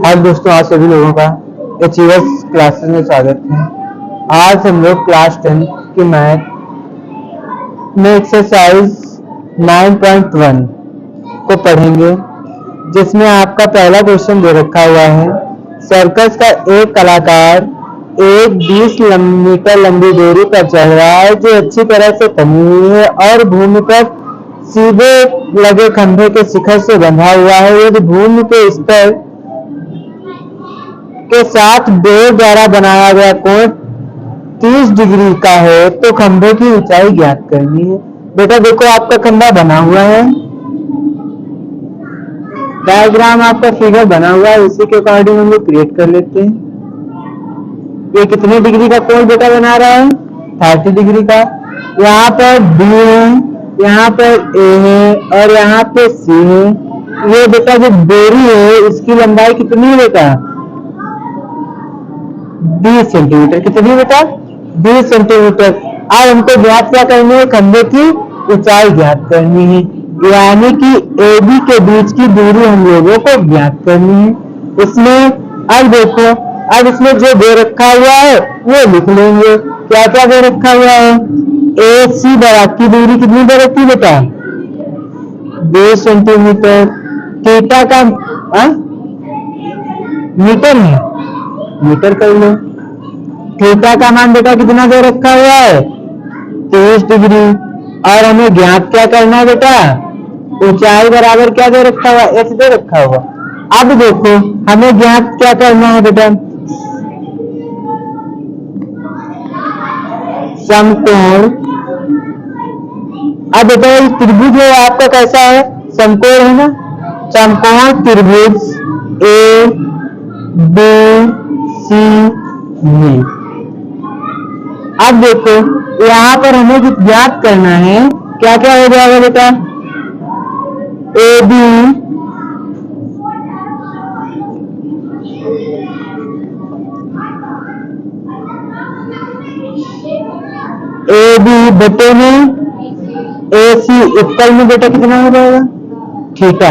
हाय दोस्तों, आज सभी लोगों का अचीवर्स क्लासेस में स्वागत है। आज हम लोग क्लास 10 की मैथ में एक्सरसाइज 9.1 को पढ़ेंगे, जिसमें आपका पहला क्वेश्चन दे रखा हुआ है। सर्कस का एक कलाकार एक 20 मीटर लंबी दूरी पर चल रहा है जो अच्छी तरह से तनी हुई है और भूमि पर सीधे लगे खंभे के शिखर से बंधा हुआ है। यदि भूमि के स्तर के साथ बेल द्वारा बनाया गया कोण 30 डिग्री का है तो खंभे की ऊंचाई ज्ञात करनी है। बेटा देखो, आपका खंभा बना हुआ है, डायग्राम आपका फिगर बना हुआ है, उसी के अकॉर्डिंग हम लोग क्रिएट कर लेते हैं। ये कितने डिग्री का कोण बेटा बना रहा है? 30 डिग्री का। यहाँ पर B है, यहाँ पर A है और यहाँ पे C है। ये बेटा जो दूरी है इसकी लंबाई कितनी है बेटा? 20 सेंटीमीटर। कितनी बेटा? 20 सेंटीमीटर। अब हमको ज्ञात क्या करनी है? खंभे की ऊंचाई ज्ञात करनी है, यानी कि AB के बीच की दूरी हम लोगों को ज्ञात करनी है। इसमें अब देखो, अब इसमें जो दे रखा हुआ है वो लिख लेंगे। क्या क्या दे रखा हुआ है? AC बराबर की दूरी कितनी दे रखी बेटा? 20 सेंटीमीटर। थीटा का मीटर है, मीटर कर लो। थीटा का मान बेटा कितना दे रखा हुआ है? 30 डिग्री। और हमें ज्ञात क्या करना है बेटा? ऊंचाई बराबर क्या दे रखा हुआ? h दे रखा हुआ। अब देखो, हमें ज्ञात क्या करना है बेटा? समकोण। अब बेटा त्रिभुज है आपका, कैसा है? समकोण है ना। समकोण त्रिभुज A B C D। अब देखो, यहाँ पर हमें जो ज्ञात करना है, क्या क्या हो जाएगा बेटा? AB बटे में AC इक्वल में बेटा कितना हो जाएगा? थीटा।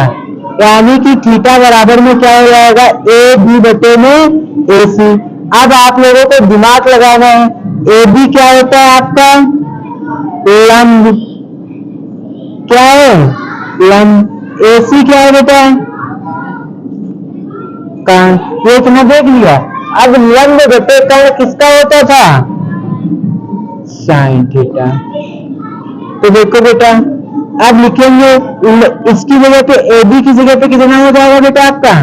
यानी कि थीटा बराबर में क्या हो जाएगा? AB बटे में AC। अब आप लोगों को दिमाग लगाना है। AB क्या होता है आपका? लंब। क्या है? लंब। AC क्या है बेटा? कर्ण। ये इतना देख लिया। अब लंब बटे कर्ण किसका होता था? Sine theta. तो देखो बेटा, अब लिखेंगे इसकी जगह पे AB की जगह पे कितना हो जाएगा बेटा आपका?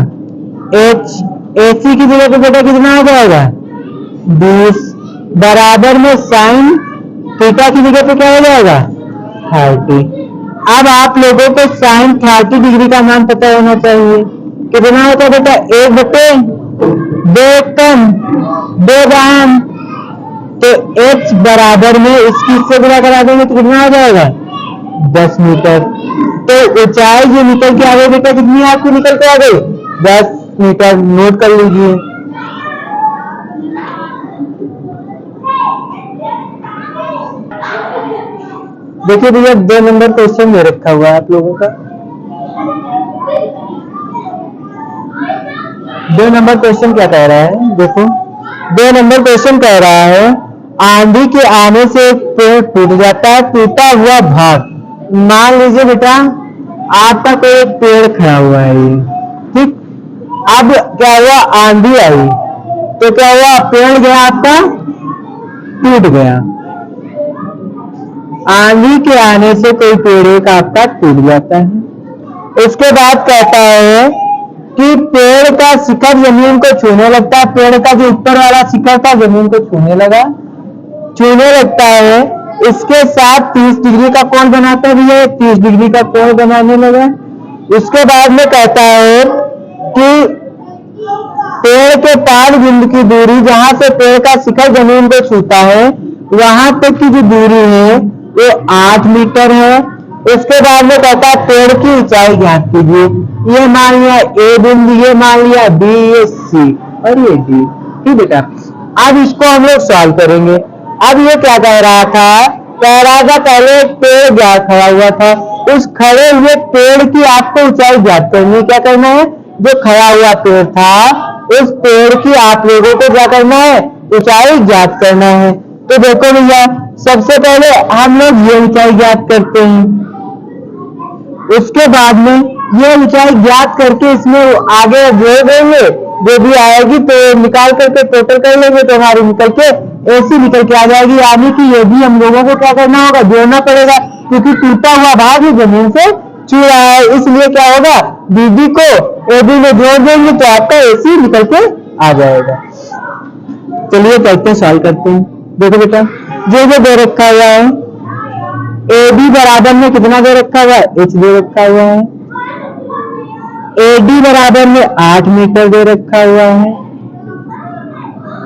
H। AC की जगह पे बेटा कितना हो जाएगा? 20 बराबर में साइन थीटा की जगह पे क्या हो जाएगा? 30। अब आप लोगों को साइन 30 डिग्री का मान पता होना चाहिए। कितना होता है बेटा? 1 बटे 2 कम 2 दाम। तो H बराबर में इसकी इससे गुणा करा देंगे तो कितना हो जाएगा? 10 मीटर। तो ऊंचाई जो निकल के आ गई बेटा कितनी आपको निकल के आ गई? 10 मीटर। नोट कर लीजिए। देखिए भैया, 2 नंबर क्वेश्चन दे रखा हुआ है आप लोगों का। 2 नंबर क्वेश्चन क्या कह रहा है? देखो, 2 नंबर क्वेश्चन कह रहा है आंधी के आने से पेड़ टूट जाता है, टूटा हुआ भाग। मान लीजिए बेटा आपका कोई एक पेड़ खड़ा हुआ है, ये ठीक। अब क्या हुआ? आंधी आई तो क्या हुआ? पेड़ गया आपका, टूट गया। आंधी के आने से कोई पेड़ एक आपका टूट जाता है। उसके बाद कहता है कि पेड़ का शिखर जमीन को छूने लगता है। पेड़ का जो ऊपर वाला शिखर था जमीन को छूने लगता है। इसके साथ 30 डिग्री का कोण बनाता है भैया, 30 डिग्री का कोण बनाने लगा। उसके बाद में कहता है कि पेड़ के पाद बिंदु की दूरी, जहां से पेड़ का शिखर जमीन को छूता है वहां तक की जो दूरी है वो 8 मीटर है। इसके बाद में कहता है पेड़ की ऊंचाई ज्ञात कीजिए। ये मान लिया A बिंदु, ये मान लिया B, ये C और ये D। ठीक बेटा, अब इसको हम लोग सॉल्व करेंगे। अब ये क्या कह रहा था? कह रहा था पहले एक पेड़ खड़ा हुआ था, उस खड़े हुए पेड़ की आपको ऊंचाई ज्ञात करनी है। क्या करना है? जो खड़ा हुआ पेड़ था उस पेड़ की आप लोगों को क्या करना है? ऊंचाई ज्ञात करना है। तो देखो भैया, सबसे पहले हम लोग ये ऊंचाई ज्ञात करते हैं, उसके बाद में ये ऊंचाई ज्ञात करके इसमें आगे जोड़ देंगे, जो भी आएगी तो निकाल करके टोटल कर लेंगे तो हमारी निकल के ऐसी निकल के आ जाएगी। यानी कि ये भी हम लोगों को क्या करना होगा? जोड़ना पड़ेगा, क्योंकि टूटा हुआ भाग ही जमीन से छू रहा है, इसलिए क्या होगा? बीबी को एबी में जोड़ देंगे तो आपका एसी निकल के आ जाएगा। चलिए करते हैं, सॉल्व करते हैं। देखो बेटा, जो दे रखा हुआ है ए बी बराबर में कितना दे रखा हुआ है? एच दे रखा हुआ है। ए डी बराबर में 8 मीटर दे रखा हुआ है।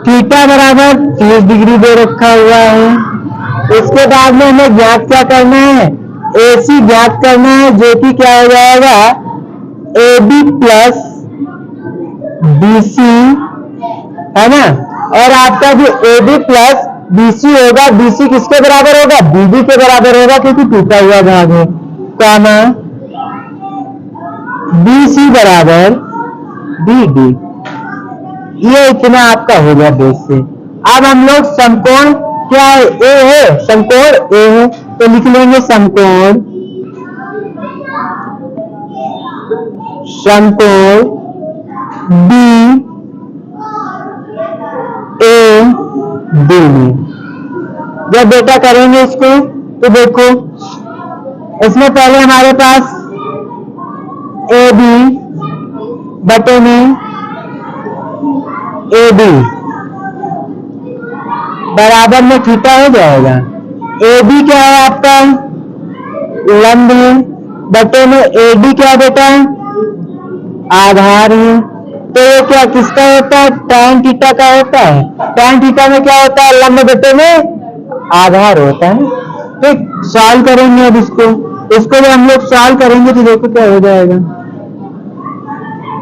थीटा बराबर 30 डिग्री दे रखा हुआ है। इसके बाद में हमें ज्ञात क्या करना है? ए सी ज्ञात करना है, जो कि क्या हो जाएगा? A B plus B C, है ना। और आपका जो ए बी प्लस बीसी होगा, बीसी किसके बराबर होगा? बीडी के बराबर होगा, क्योंकि टूटा हुआ भाग है। कामा बीसी बराबर बीडी, ये इतना आपका हो गया बेस से। अब हम लोग समकोण क्या है? ए है, समकोण ए है, तो लिख लेंगे समकोण बी ए डी में। जब बेटा करेंगे इसको तो देखो, इसमें पहले हमारे पास ए बी बटे में ए बी बराबर में थीटा हो जाएगा। ए बी क्या है आपका? लंब है, बटे में ए डी क्या बेटा? आधार है। तो ये क्या किसका होता है? tan थीटा का होता है। tan थीटा में क्या होता है? लंब बटे में आधार होता है। ठीक, सॉल्व करेंगे अब इसको जब हम लोग सॉल्व करेंगे तो देखो क्या हो जाएगा।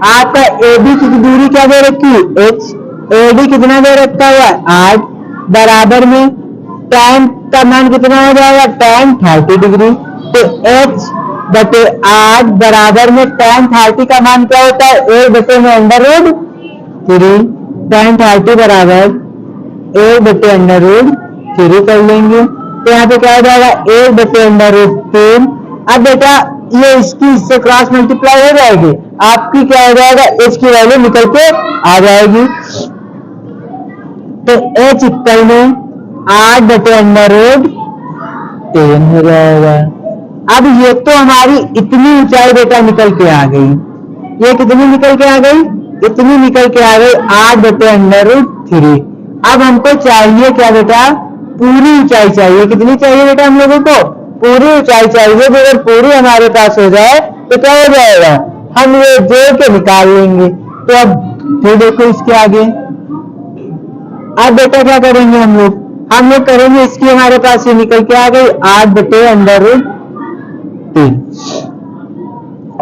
आपका ए बी की दूरी क्या दे रखी है? h। ए डी कितना दे रखा हुआ है? 8 बराबर में tan का मान कितना हो जाएगा? tan 30 degree. तो h बटे 8 बराबर में tan 30 का मान क्या होता है? a बटे में अंडर रूट 3। tan 30 बराबर a बटे अंडर रूट 3 कर लेंगे, तो यहाँ पे क्या हो जाएगा? a बटे अंडर रूट 3। अब बेटा ये इसकी इससे क्रॉस मल्टीप्लाई हो जाएगी, आपकी क्या हो जाएगा? h की वैल्यू निकल के आ जाएगी। तो h इक्वल में 8 बटे अंडर रूट 3 हो जाएगा। अब ये तो हमारी इतनी ऊंचाई बेटा निकल के आ गई। ये कितनी निकल के आ गई? इतनी निकल के आ गई 8 बटे अंडर रूट 3। अब हमको चाहिए क्या बेटा? पूरी ऊंचाई चाहिए। कितनी चाहिए बेटा हम लोगों को? पूरी ऊंचाई चाहिए। अगर पूरी हमारे पास हो जाए तो क्या हो जाएगा? हम ये जोड़ के निकाल लेंगे। तो अब फिर देखो इसके आगे, अब बेटा क्या करेंगे हम लोग करेंगे इसकी, हमारे पास ये निकल के आ गई 8 बटे अंडर रूट 3।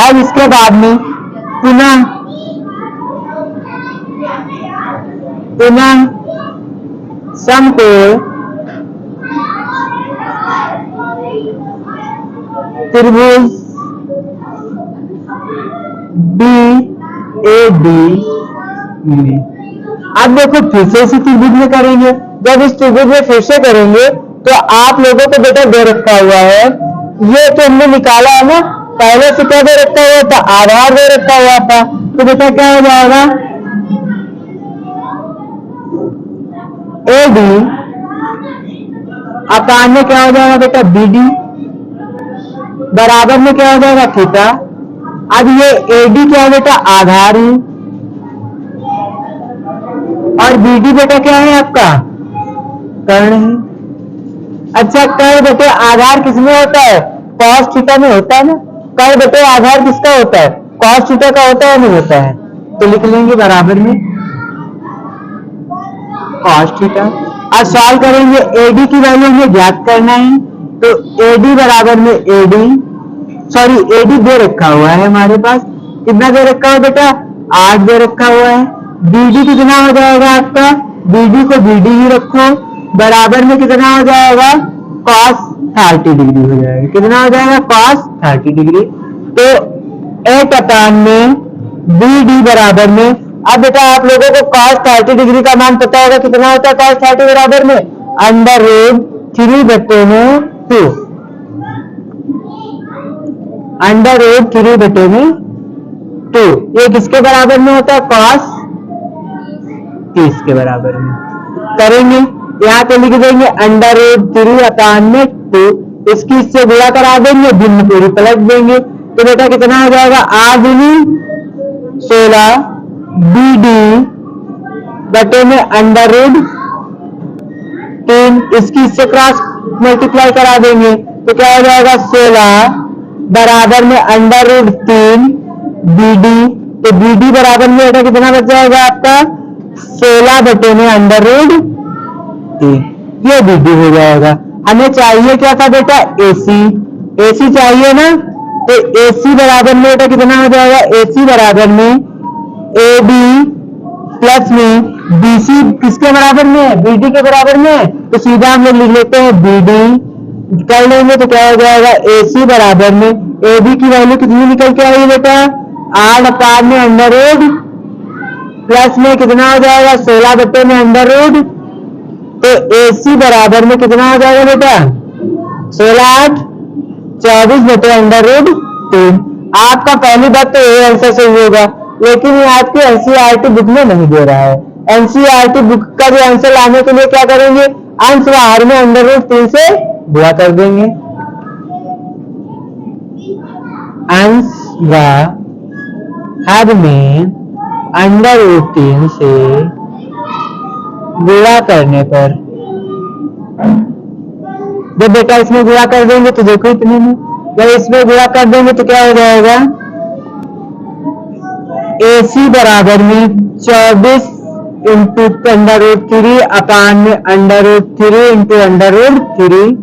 अब इसके बाद में पुनः समकोण त्रिभुज बी ए डी में। अब देखो फिर से इसी त्रिभुज में करेंगे। जब इस त्रिभुज में फिर से करेंगे तो आप लोगों को बेटा दे रखा हुआ है, ये तो हमने निकाला है ना, पहले से क्या दे रखा हुआ था? आधार दे रखा हुआ था। तो बेटा क्या हो जाएगा? ए डी अपान में क्या हो जाएगा बेटा? बी डी बराबर में क्या हो जाएगा? थीटा। अब ये ए डी क्या है बेटा? आधार है, और बी डी बेटा क्या है आपका? कर्ण है। अच्छा, कर्ण बटे आधार किसमें होता है? cos थीटा में होता है ना। कर्ण बटे आधार किसका होता है? cos थीटा का होता है, नहीं होता है? तो लिख लेंगे बराबर में cos थीटा। अब सॉल्व करेंगे, एडी की वैल्यू हमें ज्ञात करना है। तो एडी बराबर में एडी दे रखा हुआ है हमारे पास। कितना दे रखा है बेटा? 8 दे रखा हुआ है। बीडी कितना हो जाएगा आपका? बीडी को बीडी ही रखो, बराबर में कितना हो जाएगा? cos 30 डिग्री हो जाएगा। कितना हो जाएगा? cos 30 degree. तो 8/में BD बराबर में, अब बेटा आप लोगों को cos 30 डिग्री का मान पता होगा, कितना होता है cos 30 बराबर में? √3/2, √3/2। ये किसके बराबर में होता है? cos 30 के बराबर में। करेंगे, यहाँ पे लिख देंगे √3/2, इसकी इससे गुणा करा देंगे, भिन्न पूरी पलट देंगे। तो बेटा कितना हो जाएगा? 8×16 BD बटे में √3, इसकी इससे क्रॉस मल्टीप्लाई करा देंगे तो क्या हो जाएगा? 16 बराबर में √3 BD। तो BD बराबर में बेटा कितना बच जाएगा आपका? 16 बटे में √3, ये BD हो जाएगा। हमें चाहिए क्या था बेटा? AC चाहिए ना, तो AC बराबर में बेटा कितना हो जाएगा? AC बराबर में AB प्लस में BC किसके बराबर में है? BD के बराबर में है। तो सीधा हम लोग लिख लेते हैं BD कर लेंगे तो क्या हो जाएगा? AC बराबर में AB की वैल्यू कितनी निकल के आई बेटा? 8 में √, प्लस में कितना हो जाएगा? 16 बटे में √। तो AC बराबर में कितना हो जाएगा बेटा? 16 24 बटे √3। आपका पहली बात तो ये आंसर सही होगा, लेकिन ये आपके NCERT बुक में नहीं दे रहा है। NCERT बुक का भी आंसर लाने के लिए क्या करेंगे? अंश बाहर में √3 से गुणा कर देंगे। अंश बाहर में √3 से गुणा करने पर, जब बेटा इसमें गुणा कर देंगे तो देखो इतने में, जब इसमें गुणा कर देंगे तो क्या हो जाएगा? AC बराबर में 24 इंटू √3 अपान में √3 इंटू √3।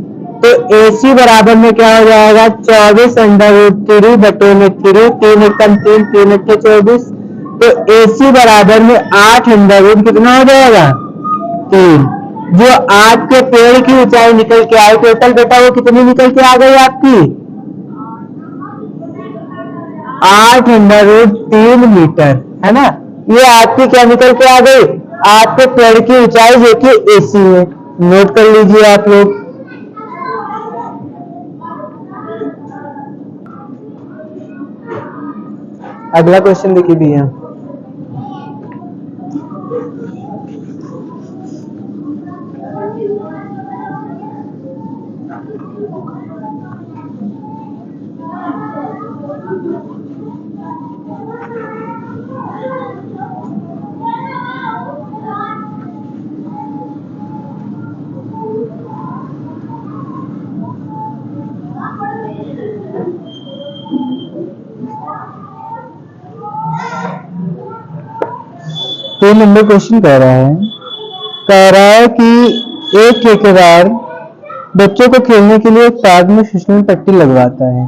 तो AC बराबर में क्या हो जाएगा? 24 √3 बटे में 3, 3 एकम 3, 3 अट्ठे 24। तो AC बराबर में 8 कितना हो जाएगा? 3। जो आपके पेड़ की ऊंचाई निकल के आई टोटल बेटा, वो कितनी निकल के आ गई आपकी? 803 मीटर, है ना। ये आपकी क्या निकल के आ गई? आपके पेड़ की ऊंचाई जो कि AC है। नोट कर लीजिए आप लोग। अगला क्वेश्चन देखिए भैया। तो नंबर क्वेश्चन कह रहा है कि एक ठेकेदार बच्चों को खेलने के लिए एक पार्क में फिसलन पट्टी लगवाता है।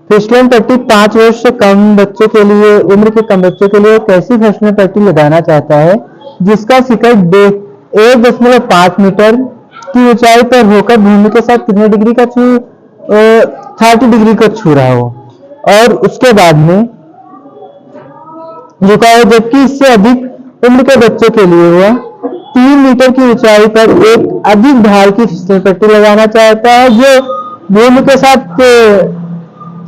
फिसलन पट्टी 5 वर्ष से कम बच्चों के लिए, उम्र के कम बच्चों के लिए एक ऐसी फिसलन पट्टी लगाना चाहता है जिसका शिखर 1.5 मीटर की ऊंचाई पर होकर भूमि के साथ कितने डिग्री का 30 डिग्री का छू रहा हो, और उसके बाद में झुका हो, जबकि इससे अधिक उम्र के बच्चों के लिए हुआ 3 मीटर की ऊंचाई पर एक अधिक भार की फिसलन पट्टी लगाना चाहता है जो भूमि के साथ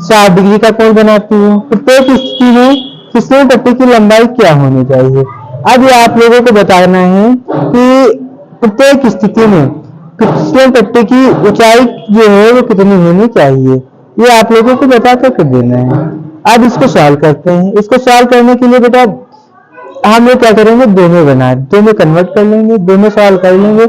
7 डिग्री का कोण बनाती है। प्रत्येक स्थिति में फिसलन पट्टी की लंबाई क्या होनी चाहिए? अब ये आप लोगों को बताना है कि प्रत्येक स्थिति में फिसलन पट्टी की ऊंचाई जो है वो कितनी होनी चाहिए, ये आप लोगों को बता कर देना है। अब इसको सॉल्व करते हैं। इसको सॉल्व करने के लिए बेटा हम लोग क्या करेंगे? 2 में बना 2 में कन्वर्ट कर लेंगे, 2 में सॉल्व कर लेंगे।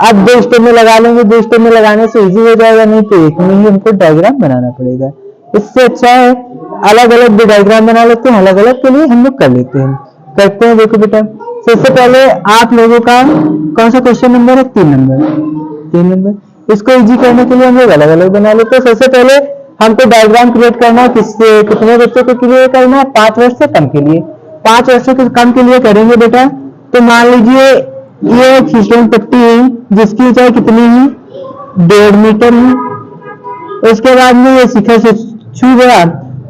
अब 2 स्टेप में लगा लेंगे, 2 स्टेप में लगाने से इजी हो जाएगा, नहीं तो एक में ही हमको डायग्राम बनाना पड़ेगा। इससे अच्छा है अलग अलग भी डायग्राम बना लेते हैं, अलग अलग के लिए हम लोग कर लेते हैं। करते हैं। देखो बेटा, सबसे पहले आप लोगों का कौन सा क्वेश्चन नंबर है? 3 नंबर। इसको इजी करने के लिए हम लोग अलग अलग बना लेते हैं। सबसे पहले हमको डायग्राम क्रिएट करना है, किससे कितने बच्चों को क्रिएट करना है? 5 वर्ष से कम के लिए। 5 वर्षों के कम के लिए करेंगे बेटा। तो मान लीजिए ये फिसलन पट्टी है जिसकी ऊंचाई कितनी है? 1.5 मीटर है। उसके बाद में ये शिखर से छू गया।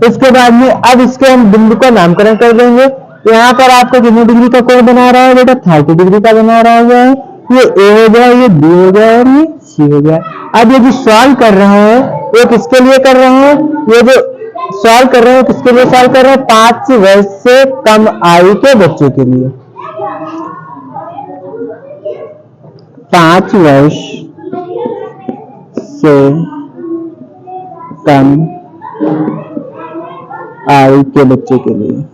उसके बाद में अब इसके हम बिंदु का नामकरण कर देंगे। यहाँ पर आपको कितने डिग्री का कोण बना रहा है बेटा? 30 डिग्री का बना रहा है। ये ए हो गया, ये बी हो गया और ये सी हो गया। अब ये जो सॉल्व कर रहे हैं वो किसके लिए कर रहे हैं? ये जो सॉल्व कर रहे हैं किसके लिए सॉल्व कर रहे हैं? 5 वर्ष से कम आयु के बच्चों के लिए। 5 वर्ष से कम आयु के बच्चे के लिए।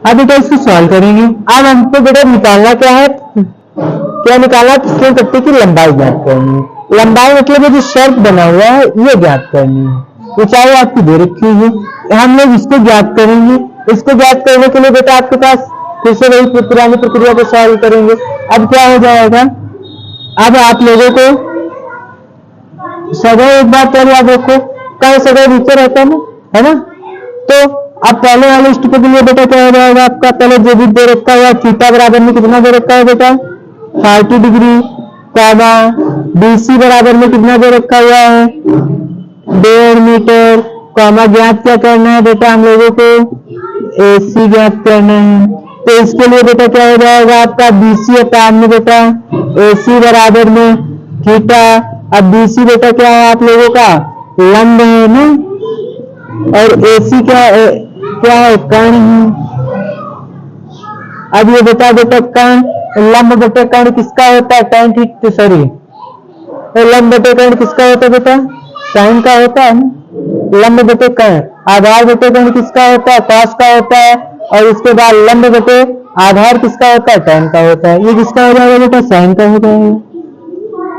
अब बेटा इसको सॉल्व करेंगे। अब हमको बेटा निकालना क्या है? क्या निकालना? फिसलन पट्टी की लंबाई ज्ञात करनी है। लंबाई मतलब ये जो शर्त बना हुआ है ये ज्ञात करनी है। ऊंचाई आपकी दे रखी है, हम लोग इसको ज्ञात करेंगे। इसको ज्ञात करने के लिए बेटा आपके पास फिर से वही पुरानी प्रक्रिया को सॉल्व करेंगे। अब क्या हो जाएगा? अब आप लोगों को सदैव एक बात पहले याद रखो, कल सदैव नीचे रहता है ना? तो अब पहले वाले स्टेप के लिए बेटा क्या हो जाएगा आपका? पहले जो भी दे रखा हुआ थीटा बराबर में कितना दे रखा है बेटा? 30 डिग्री, कॉमा बीसी बराबर में कितना दे रखा हुआ है? 1.5 मीटर, कॉमा ज्ञात क्या करना है बेटा हम लोगों को? एसी ज्ञात करना है। तो इसके लिए बेटा क्या हो जाएगा आपका? बीसी अपान में बेटा एसी बराबर में थीटा। अब बीसी बेटा क्या है आप लोगों का? लंब है ना, और एसी क्या है? कर्ण है। अब ये बेटा कर्ण, लंब बटे कर्ण किसका होता है? tan थीटा, सॉरी, लंब बटे कर्ण किसका होता है बेटा? साइन का होता है ना। लंब बटे कर्ण, आधार बटे कर्ण किसका होता है? cos का होता है। और उसके बाद लंब बटे आधार किसका होता है? tan का होता है। ये किसका हो जाएगा बेटा? साइन का हो जाएगा,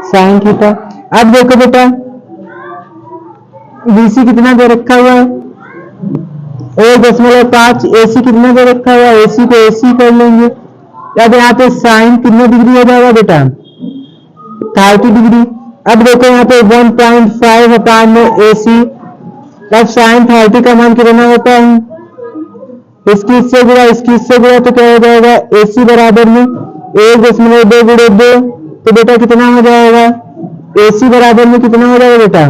साइन थीटा। अब देखो बेटा बीसी कितना दे रखा हुआ है? 1.5। एसी कितना दे रखा हुआ है? एसी को एसी कर लेंगे। अब यहाँ पे साइन कितना डिग्री हो जाएगा बेटा? 30 डिग्री। अब देखो यहाँ पे 1.5 अपान में एसी। अब साइन 30 का मान कितना होता है? इसकी इससे गुणा, इसकी इससे गुणा, तो क्या हो जाएगा? एसी बराबर में 1.2 गुणे 2, तो बेटा कितना हो जाएगा? एसी बराबर में कितना हो जाएगा बेटा?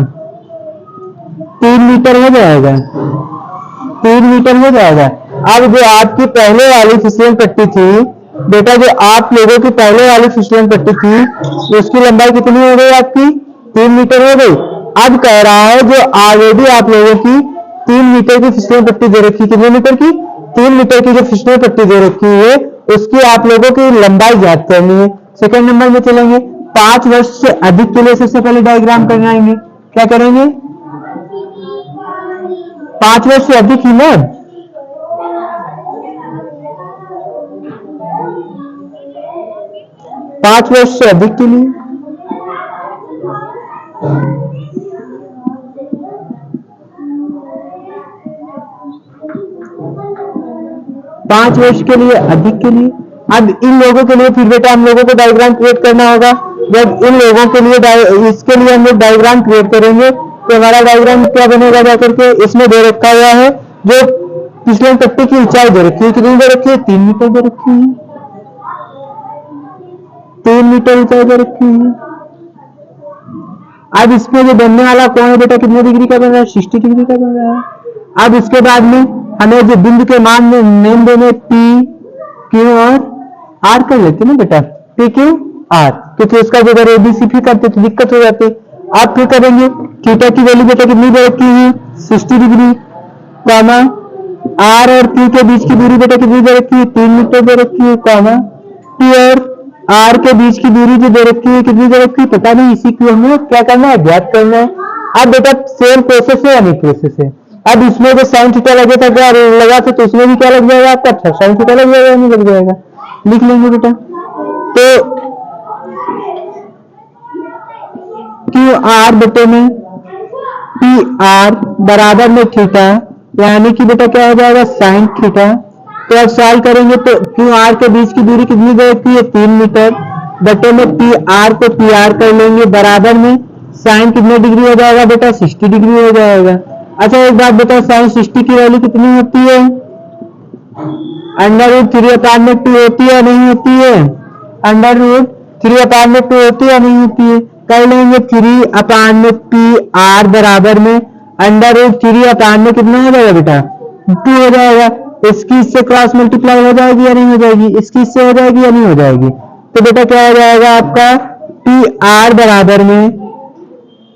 3 मीटर हो जाएगा। 3 मीटर हो जाएगा। अब जो आपकी पहले वाली फिसलन पट्टी थी बेटा, जो आप लोगों की पहले वाली फिसलन पट्टी थी, उसकी लंबाई कितनी हो गई आपकी? 3 मीटर हो गई। अब कह रहा है जो ऑलरेडी आप लोगों की 3 मीटर की फिसलन पट्टी दे रखी, कितने मीटर की? 3 मीटर की जो फिसलन पट्टी दे रखी है उसकी आप लोगों की लंबाई ज्ञात करनी है। सेकंड नंबर में चलेंगे। 5 वर्ष से अधिक के लिए सबसे पहले डायग्राम करवाएंगे। क्या करेंगे? 5 वर्ष से अधिक ही ना, 5 वर्ष से अधिक के लिए। पांच वर्ष के लिए अधिक के लिए। अब इन लोगों के लिए फिर बेटा हम लोगों को डायग्राम क्रिएट करना होगा। जब इन लोगों के लिए इसके लिए हम लोग डायग्राम क्रिएट करेंगे तो हमारा डायग्राम क्या बनेगा जाकर के? इसमें दे रखा हुआ है जो फिसलन पट्टी की ऊंचाई दे रखी है, कितनी दे रखी है? 3 मीटर दे रखी है। 3 मीटर ऊंचाई दे रखी है। अब इसमें जो बनने वाला कोण है बेटा कितने डिग्री का बन रहा है? 60 डिग्री का बन रहा है। अब इसके बाद में हमें जो बिंदु के मान में नेम देने P, Q और R कर लेते ना बेटा, P, Q, R, क्योंकि उसका जो अगर ABC भी करते तो दिक्कत हो जाती। आप फिर करेंगे थीटा की वैल्यू बेटा कितनी दे रखी है? 60 डिग्री, कॉमा R और Q के बीच की दूरी बेटा कितनी दे रखी है? 3 मीटर दे रखी है, कॉमा P और R के बीच की दूरी जो दे रखी है कितनी दे रखी है? पता नहीं, इसी को हमें क्या करना है? ज्ञात करना है। अब बेटा सेम प्रोसेस है, अनेक प्रोसेस है। अब इसमें जो साइन थीटा लगे था क्या लगा था, तो इसमें भी क्या लग जाएगा आपका? अच्छा साइन थीटा लग जाएगा, नहीं लग जाएगा? लिख लेंगे बेटा। तो क्यू आर बटे में पी आर बराबर में थीटा, यानी कि बेटा क्या हो जाएगा? Sine theta. तो अब सॉल्व करेंगे तो क्यू आर के बीच की दूरी कितनी दे रखी है? 3 मीटर बटे में पी आर को पी आर कर लेंगे, बराबर में साइन कितने डिग्री हो जाएगा बेटा? 60 डिग्री हो जाएगा। अच्छा एक बात बताओ, साइन 60 की वैल्यू कितनी होती है? अंडर रूट 3/2 होती है नहीं होती है? अंडर रूट 3/2 होती है नहीं होती है? कर लेंगे 3/2 बराबर में अंडर रूट 3/2 कितना हो जाएगा बेटा? 2 हो जाएगा। इसकी इससे क्रॉस मल्टीप्लाई हो जाएगी या नहीं हो जाएगी? इसकी इससे हो जाएगी या नहीं हो जाएगी? तो बेटा क्या हो जाएगा आपका? पी आर बराबर में,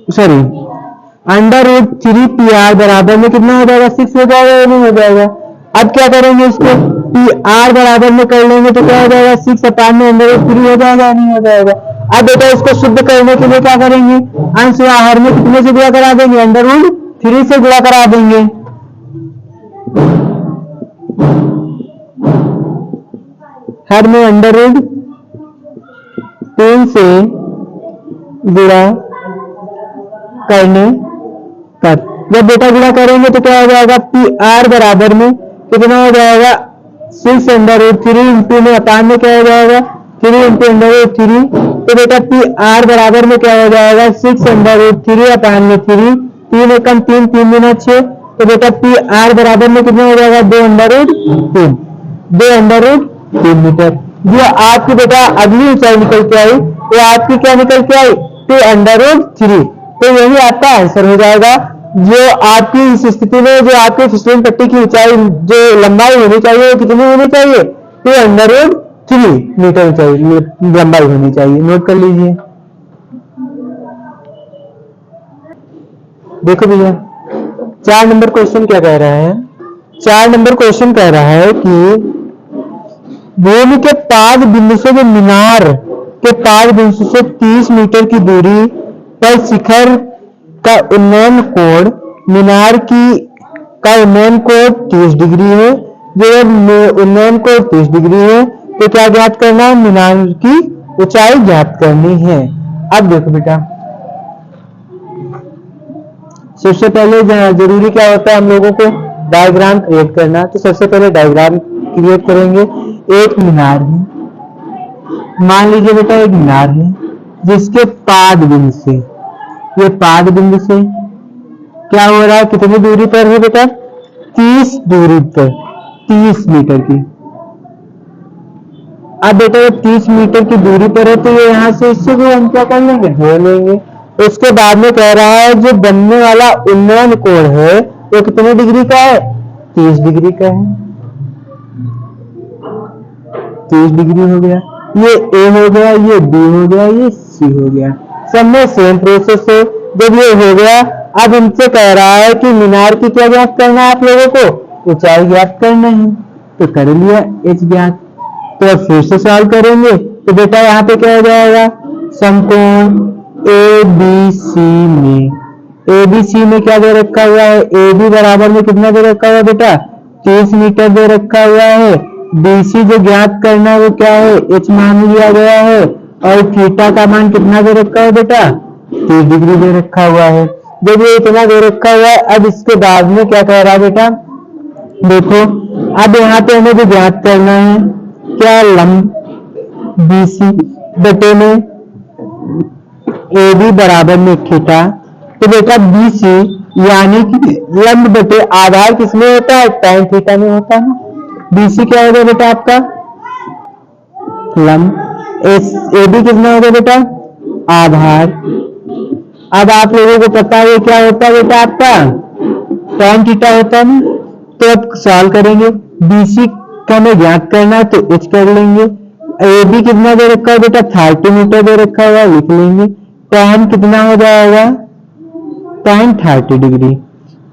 सॉरी, अंडर रूट 3 बराबर में कितना हो जाएगा? 6 हो जाएगा या नहीं हो जाएगा? अब क्या करेंगे इसको? पी आर बराबर में कर लेंगे तो क्या हो जाएगा? 6/√3 हो जाएगा या नहीं हो जाएगा? अब बेटा इसको शुद्ध करने के लिए क्या करेंगे? अंश या हर में कितने से गुणा करा देंगे? अंडर रूट 3 से गुणा करा देंगे। हर में अंडर रूट 3 से गुणा करने पर जब बेटा गुणा करेंगे तो क्या हो जाएगा? पी आर बराबर में कितना हो जाएगा? 6√3 इंटू में अपान में क्या हो जाएगा? 3 इंटू अंडर रूट 3। तो बेटा पी आर बराबर में क्या हो जाएगा? 6√3 अपान में 3, 3 एकम 3, 3 गुना 6। तो बेटा पी आर बराबर में कितना हो जाएगा? 2√3, 2√3 मीटर। जो आपकी बेटा अगली ऊंचाई निकल के आई वो आपकी क्या निकल के आई? 2√3। तो यही आपका आंसर हो जाएगा। जो आपकी इस स्थिति में जो आपके फिसलन पट्टी की ऊंचाई जो लंबाई होनी चाहिए वो कितनी होनी चाहिए? 2√3 मीटर ऊंचाई लंबाई होनी चाहिए। नोट कर लीजिए। देखो भैया 4 नंबर क्वेश्चन क्या कह रहा है? 4 नंबर क्वेश्चन कह रहा है कि भूमि के पाद बिंदु से जो मीनार के पाद बिंदु से 30 मीटर की दूरी पर शिखर का उन्नयन कोण मीनार का उन्नयन कोण 30 डिग्री है। जो उन्नयन कोण 30 डिग्री है तो क्या ज्ञात करना है? मीनार की ऊंचाई ज्ञात करनी है। अब देखो बेटा सबसे पहले जरूरी क्या होता है हम लोगों को? डायग्राम क्रिएट करना। तो सबसे पहले डायग्राम क्रिएट करेंगे। एक मीनार है, मान लीजिए बेटा एक मीनार है जिसके पाद बिंदु से, ये पाद बिंदु से क्या हो रहा है? कितनी दूरी पर है बेटा? 30 दूरी पर, 30 मीटर की। अब बेटा ये 30 मीटर की दूरी पर है तो ये यहाँ से इससे भी हम क्या कर लेंगे? जोड़ लेंगे। उसके बाद में कह रहा है जो बनने वाला उन्नयन कोण है वो कितने डिग्री का है? 30 डिग्री का है। 30 डिग्री हो गया। ये ए हो गया, ये बी हो गया, ये सी हो गया। सब में सेम प्रोसेस है। जब ये हो गया अब इनसे कह रहा है कि मीनार की क्या ज्ञात करना है आप लोगों को? ऊंचाई ज्ञात करना है। तो कर लिया एच ज्ञात। तो अब फिर से सॉल्व करेंगे तो बेटा यहाँ पे क्या हो जाएगा? समकोण ए बी सी में, ए बी सी में क्या दे रखा हुआ है? ए बी बराबर में कितना दे रखा हुआ है बेटा? 30 मीटर दे रखा हुआ है। बी सी जो ज्ञात करना है वो क्या है? एच मान लिया गया है। और थीटा का मान कितना दे रखा है बेटा? 30 डिग्री दे रखा हुआ है। जब ये इतना दे रखा हुआ है अब इसके बाद में क्या कह रहा है बेटा? देखो अब यहाँ पे हमें जो ज्ञात करना है क्या? लंब बी सी बटे में ए बी बराबर में थीटा। तो बेटा बी सी यानी कि लंब बटे आधार किसमें होता है? tan थीटा में होता है। बी सी क्या होगा बेटा आपका? लंब। ए बी कितना होगा बेटा? आधार। अब आप लोगों को पता है क्या होता है बेटा आपका? tan थीटा होता है ना। तो अब सॉल्व करेंगे। बी सी का हमें ज्ञात करना है तो एच कर लेंगे। ए बी कितना दे रखा है बेटा? 30 मीटर दे रखा हुआ, लिख लेंगे। tan कितना हो जाएगा? tan 30 degree.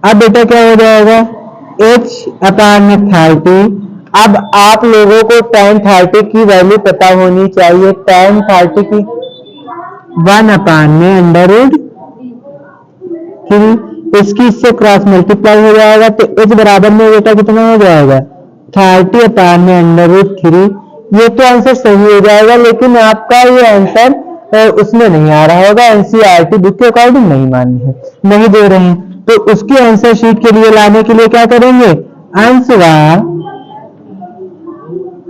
अब बेटा क्या हो जाएगा? h/30। अब आप लोगों को tan 30 की वैल्यू पता होनी चाहिए। tan 30 की 1/√3। इसकी इससे क्रॉस मल्टीप्लाई हो जाएगा तो h बराबर में बेटा कितना हो जाएगा? 30/√3। ये तो आंसर सही हो जाएगा लेकिन आपका ये आंसर उसमें नहीं आ रहा होगा। एनसीईआरटी बुक के अकॉर्डिंग नहीं मानी है, नहीं दे रहे हैं। तो उसकी आंसर शीट के लिए लाने के लिए क्या करेंगे? अंश व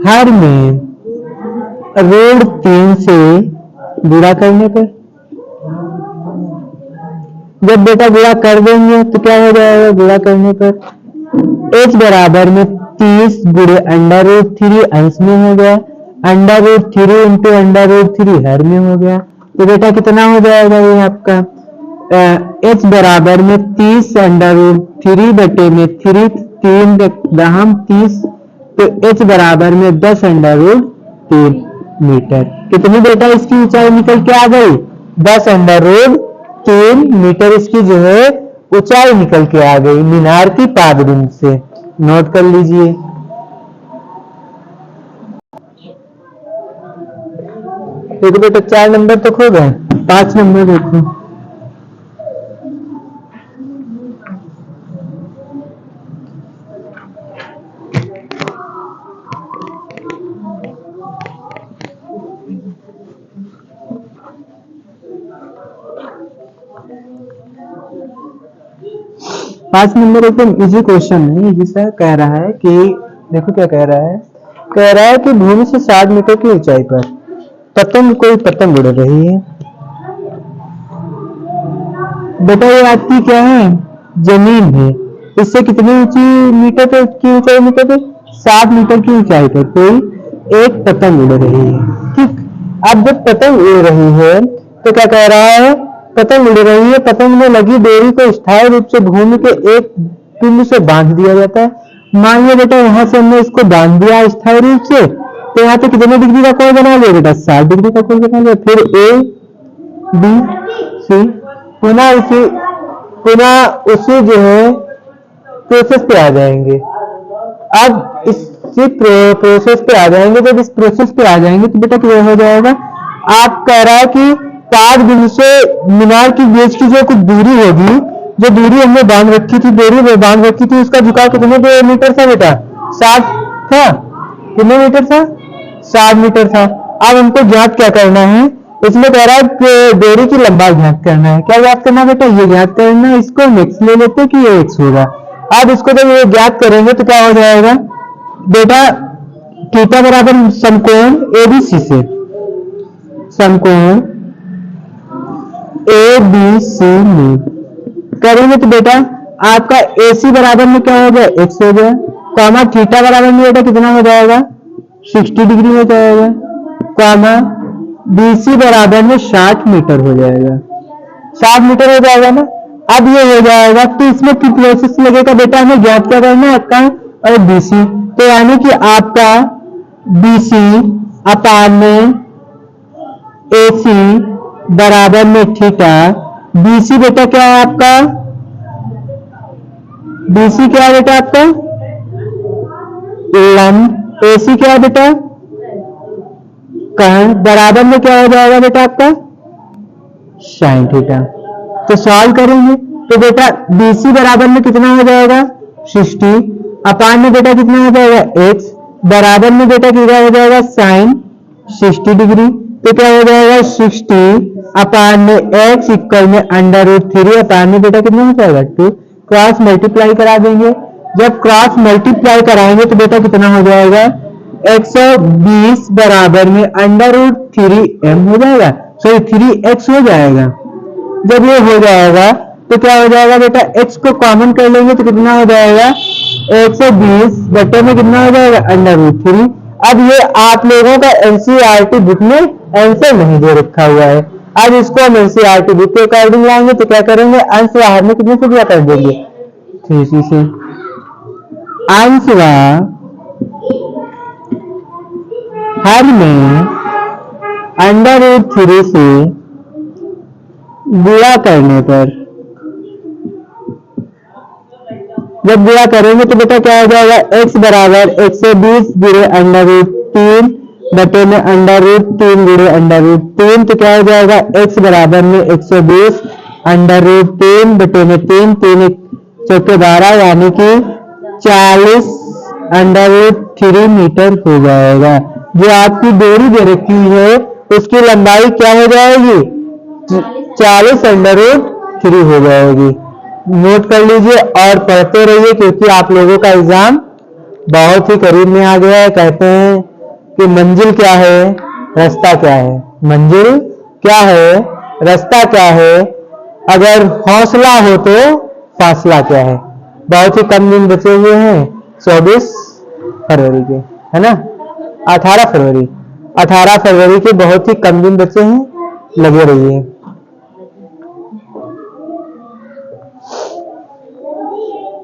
हर में √3 से गुणा करने पर, जब बेटा गुणा कर देंगे तो क्या हो जाएगा? गुणा करने पर h बराबर में 30 गुणे √3 अंश में हो गया, √3 इंटू √3 हर में हो गया। तो बेटा कितना हो जाएगा ये आपका h बराबर में 30 √3 बटे में 3 3 30, तो h बराबर में 10 √3 मीटर। कितनी बेटा इसकी ऊंचाई निकल के आ गई? 10 √3 मीटर इसकी जो है ऊंचाई निकल के आ गई मीनार की पादबिंद से। नोट कर लीजिए। देखो बेटा 4 नंबर तो खो गए, 5 नंबर देखो। पांच नंबर एकदम इजी क्वेश्चन है। इजी सा कह रहा है कि देखो क्या कह रहा है, कह रहा है कि भूमि से 60 मीटर की ऊंचाई पर कोई पतंग उड़ रही है। बेटा ये आपकी क्या है? जमीन है। इससे कितनी ऊंची मीटर पर की ऊंचाई मीटर पे? 60 मीटर की ऊंचाई पर कोई एक पतंग उड़ रही है। ठीक, अब जब पतंग उड़ रही है तो क्या कह रहा है? पतंग उड़ रही है, पतंग में लगी डोरी को स्थायी रूप से भूमि के एक बिंदु से बांध दिया जाता है। मान लो बेटा यहाँ से हमने इसको बांध दिया स्थायी रूप से, तो यहाँ पे कितने डिग्री का कोण बना लिया बेटा? 60 डिग्री का कोण बना लिया। फिर ए बी सी पुनः उसी जो है प्रोसेस पे आ जाएंगे। अब इसी प्रोसेस पे आ जाएंगे, जब इस प्रोसेस पे आ जाएंगे तो बेटा क्या हो जाएगा? आप कह रहा है कि पाद बिंदु से मीनार की बीच की जो कुछ दूरी होगी, जो दूरी हमने बांध रखी थी, डोरी में बांध रखी थी, उसका झुकाव कितने मीटर था बेटा? 60 था। कितने मीटर था? 60 मीटर था। अब हमको ज्ञात क्या करना है? इसमें कह रहा है कि डोरी की लंबाई ज्ञात करना है। क्या ज्ञात करना बेटा? ये ज्ञात करना है। इसको हम x ले लेते हैं कि ये x होगा। अब इसको जब ये ज्ञात करेंगे तो क्या हो जाएगा बेटा? थीटा बराबर समकोण ABC से, समकोण ABC में करेंगे तो बेटा आपका AC बराबर में क्या हो गया? x हो गया, कॉमा थीटा बराबर में बेटा कितना हो जाएगा? 60 डिग्री हो जाएगा, कॉमा BC बराबर में 60 मीटर हो जाएगा। 60 मीटर हो जाएगा ना। अब ये हो जाएगा तो इसमें किस प्रोसेस लगेगा बेटा? हमें ज्ञात क्या करना है आपका और BC। तो यानी कि आपका BC अपान में AC बराबर में थीटा। BC बेटा क्या है आपका? BC क्या है बेटा आपका? लंब। AC क्या है बेटा? कर्ण। बराबर में क्या हो जाएगा बेटा आपका? Sine theta. तो सॉल्व करेंगे तो बेटा BC बराबर में कितना हो जाएगा? 60 अपान में बेटा कितना हो जाएगा? x बराबर में बेटा कितना हो जाएगा? Sine 60 degree. तो क्या हो जाएगा? 60 अपान में x इक्वल में √3 अपान में बेटा कितना हो जाएगा? 2। क्रॉस मल्टीप्लाई करा देंगे। जब क्रॉस मल्टीप्लाई कराएंगे तो बेटा कितना हो जाएगा? 120 बराबर में √3m हो जाएगा, सॉरी 3x हो जाएगा। जब ये हो जाएगा तो क्या हो जाएगा बेटा? x को कॉमन कर लेंगे तो कितना हो जाएगा? 120 बटे में कितना हो जाएगा? √3। अब ये आप लोगों का NCERT बुक में आंसर नहीं दे रखा हुआ है। अब इसको हम NCERT बुक के अकॉर्डिंग लाएंगे तो क्या करेंगे? अंश बाहर में कितने से दिया कर देंगे? 3c से। अंश हर में √3 से गुणा करने पर, जब गुणा करेंगे तो बेटा क्या हो जाएगा? x बराबर 120 गुणे √3 बटे में √3 गुणे √3। तो क्या हो जाएगा? x बराबर में 120 √3 बटे में 3 3 चौके 12 यानी कि 40 √3 मीटर हो जाएगा। जो आपकी डोरी दे रखी है उसकी लंबाई क्या हो जाएगी? 40 √3 हो जाएगी। नोट कर लीजिए और पढ़ते रहिए क्योंकि आप लोगों का एग्जाम बहुत ही करीब में आ गया है। कहते हैं कि मंजिल क्या है, रास्ता क्या है। मंजिल क्या है, रास्ता क्या है, अगर हौसला हो तो फासला क्या है। बहुत ही कम दिन बचे हुए हैं, 24 फरवरी के, है ना, 18 फरवरी, 18 फरवरी के बहुत ही कम दिन बचे हैं, लगे रहिए।